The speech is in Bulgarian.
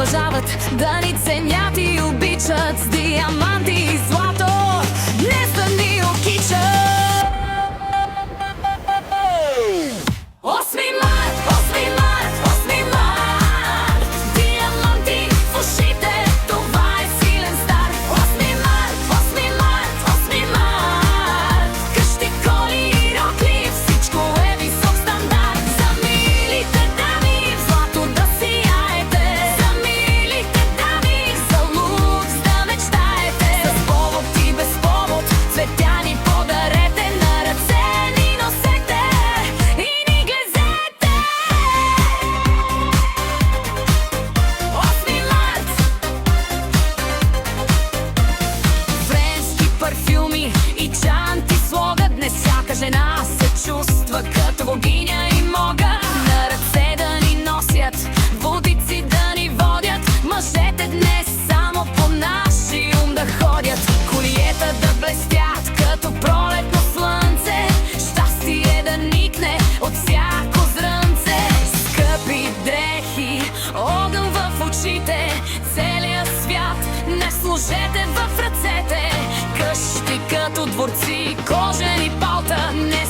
уважават, да ни ценят и обичат с диаманти и злато, днес да ни окичат. 8 март, 8 март, 8 март, диаманти в ушите, това е силен старт. 8 март, 8 март, 8 март, къщи, коли и рокли, всичко е висок стандарт. За милите дами в злато да сияете, за милите дами за лукс да мечтаете. С повод и без повод цветя ни подарете, на ръце ни носете и ни глезете. 8 март, френски парфюми и чанти слогът, днес всяка жена се чувства като богиня и мога на ръце да ни носят, водици да ни водят. Мъжете днес само по наши ум да ходят, колиета да блестят като пролетно слънце, щастие да никне от всяко зрънце. Скъпи дрехи, огън в очите, целият свят не сложете в ръцете. Къщи като дворци, кожени палта, не